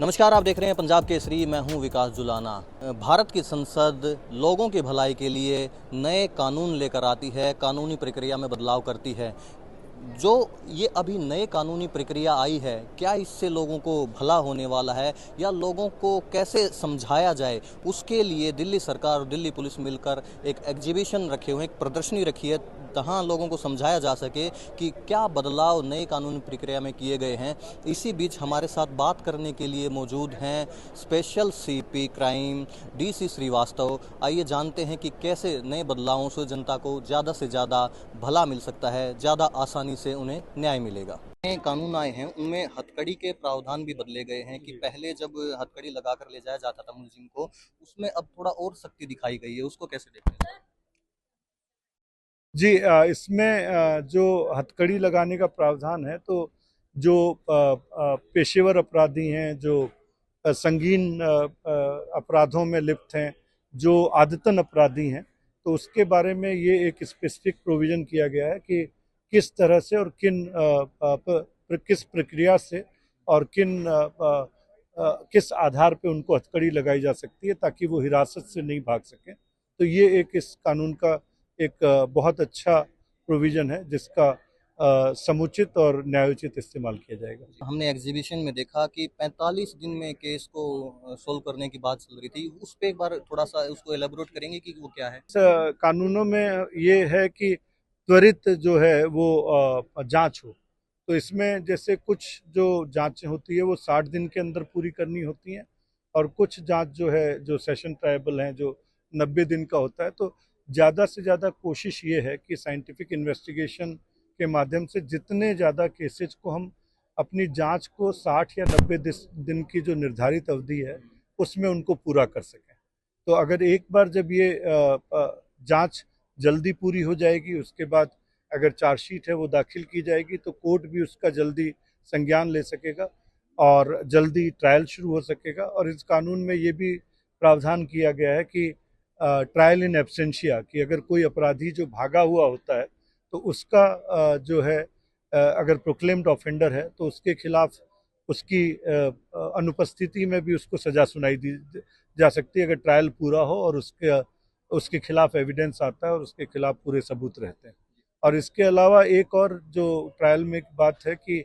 नमस्कार, आप देख रहे हैं पंजाब केसरी। मैं हूं विकास जुलाना। भारत की संसद लोगों की भलाई के लिए नए कानून लेकर आती है, कानूनी प्रक्रिया में बदलाव करती है। जो ये अभी नए कानूनी प्रक्रिया आई है, क्या इससे लोगों को भला होने वाला है या लोगों को कैसे समझाया जाए, उसके लिए दिल्ली सरकार और दिल्ली पुलिस मिलकर एक एग्जीबिशन रखे हुए हैं, एक प्रदर्शनी रखी है, जहाँ लोगों को समझाया जा सके कि क्या बदलाव नए कानूनी प्रक्रिया में किए गए हैं। इसी बीच हमारे साथ बात करने के लिए मौजूद हैं special CP crime DC Srivastava. आइए जानते हैं कि कैसे नए बदलावों से जनता को ज़्यादा से ज़्यादा भला मिल सकता है, ज़्यादा आसानी से उन्हें न्याय मिलेगा। नए कानून आए हैं, उनमें हथकड़ी के प्रावधान भी बदले गए हैं कि पहले जब हथकड़ी लगाकर ले जाया जाता था मुलजिम को, उसमें अब थोड़ा और सख्ती दिखाई गई है। उसको कैसे देखते हैं? जी, इसमें जो हथकड़ी लगाने का प्रावधान है, तो जो पेशेवर अपराधी हैं, जो संगीन अपराधों में लिप्त हैं, जो आदतन अपराधी हैं, तो उसके बारे में ये एक स्पेसिफिक प्रोविज़न किया गया है कि किस तरह से और किस प्रक्रिया से और किस आधार पे उनको हथकड़ी लगाई जा सकती है, ताकि वो हिरासत से नहीं भाग सकें। तो ये एक इस कानून का एक बहुत अच्छा प्रोविज़न है, जिसका समुचित और न्यायोचित इस्तेमाल किया जाएगा। हमने एग्जीबिशन में देखा कि 45 दिन में केस को सोल्व करने की बात चल रही थी। उस पे एक बार थोड़ा-सा उसको एलैबोरेट करेंगे कि वो क्या है? इस कानूनों में ये है कि त्वरित जो है वो जांच हो। तो इसमें जैसे कुछ जो जांचें होती है वो 60 दिन के अंदर पूरी करनी होती हैं, और कुछ जांच जो है, जो सेशन ट्रायबल हैं, जो 90 दिन का होता है। तो ज़्यादा से ज़्यादा कोशिश ये है कि साइंटिफिक इन्वेस्टिगेशन के माध्यम से जितने ज़्यादा केसेज को हम अपनी जांच को 60 या 90 दिन की जो निर्धारित अवधि है उसमें उनको पूरा कर सकें। तो अगर एक बार जब ये जांच जल्दी पूरी हो जाएगी, उसके बाद अगर चार्जशीट है वो दाखिल की जाएगी, तो कोर्ट भी उसका जल्दी संज्ञान ले सकेगा और जल्दी ट्रायल शुरू हो सकेगा। और इस कानून में ये भी प्रावधान किया गया है कि ट्रायल इन एब्सेंशिया, कि अगर कोई अपराधी जो भागा हुआ होता है, तो उसका जो है, अगर प्रोक्लेम्ड ऑफेंडर है, तो उसके खिलाफ उसकी अनुपस्थिति में भी उसको सजा सुनाई दी जा सकती है, अगर ट्रायल पूरा हो और उसके उसके खिलाफ एविडेंस आता है और उसके खिलाफ पूरे सबूत रहते हैं। और इसके अलावा एक और जो ट्रायल में एक बात है कि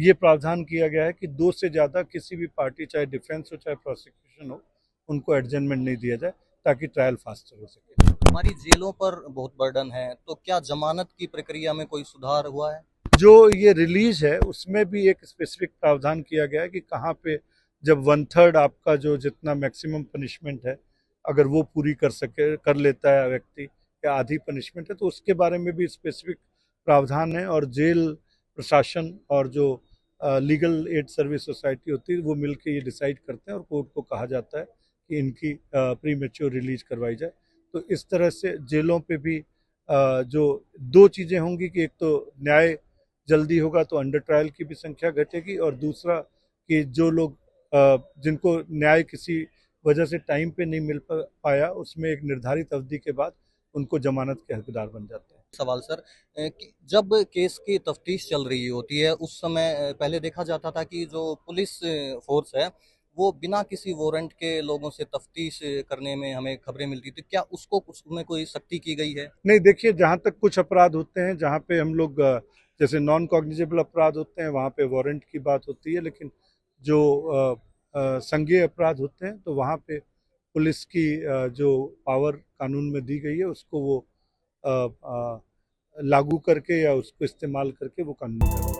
ये प्रावधान किया गया है कि 2 से ज़्यादा किसी भी पार्टी, चाहे डिफेंस हो चाहे प्रोसिक्यूशन हो, उनको एडजमेंट नहीं दिया जाए, ताकि ट्रायल फास्टर हो सके। हमारी जेलों पर बहुत बर्डन है, तो क्या जमानत की प्रक्रिया में कोई सुधार हुआ है? जो ये रिलीज है उसमें भी एक स्पेसिफिक प्रावधान किया गया है कि कहाँ पे जब 1/3 आपका जो जितना मैक्सिमम पनिशमेंट है, अगर वो पूरी कर लेता है व्यक्ति, या आधी पनिशमेंट है, तो उसके बारे में भी स्पेसिफिक प्रावधान है। और जेल प्रशासन और जो लीगल एड सर्विस सोसाइटी होती है, वो मिलकर ये डिसाइड करते हैं और कोर्ट को कहा जाता है कि इनकी प्री मेच्योर रिलीज करवाई जाए। तो इस तरह से जेलों पे भी जो दो चीज़ें होंगी कि एक तो न्याय जल्दी होगा, तो अंडर ट्रायल की भी संख्या घटेगी, और दूसरा कि जो लोग जिनको न्याय किसी वजह से टाइम पे नहीं मिल पाया, उसमें एक निर्धारित अवधि के बाद उनको जमानत के हकदार बन जाते हैं। सवाल सर, कि जब केस की तफ्तीश चल रही होती है उस समय पहले देखा जाता था कि जो पुलिस फोर्स है वो बिना किसी वारंट के लोगों से तफ्तीश करने में हमें खबरें मिलती थी। क्या उसको उसमें कोई सख्ती की गई है? नहीं, देखिए, जहाँ तक कुछ अपराध होते हैं जहाँ पे हम लोग जैसे नॉन कॉग्निजेबल अपराध होते हैं, वहाँ पे वारंट की बात होती है, लेकिन जो संज्ञेय अपराध होते हैं, तो वहाँ पे पुलिस की जो पावर कानून में दी गई है, उसको वो अ, अ, लागू करके या उसको इस्तेमाल करके वो कानूनी कार्रवाई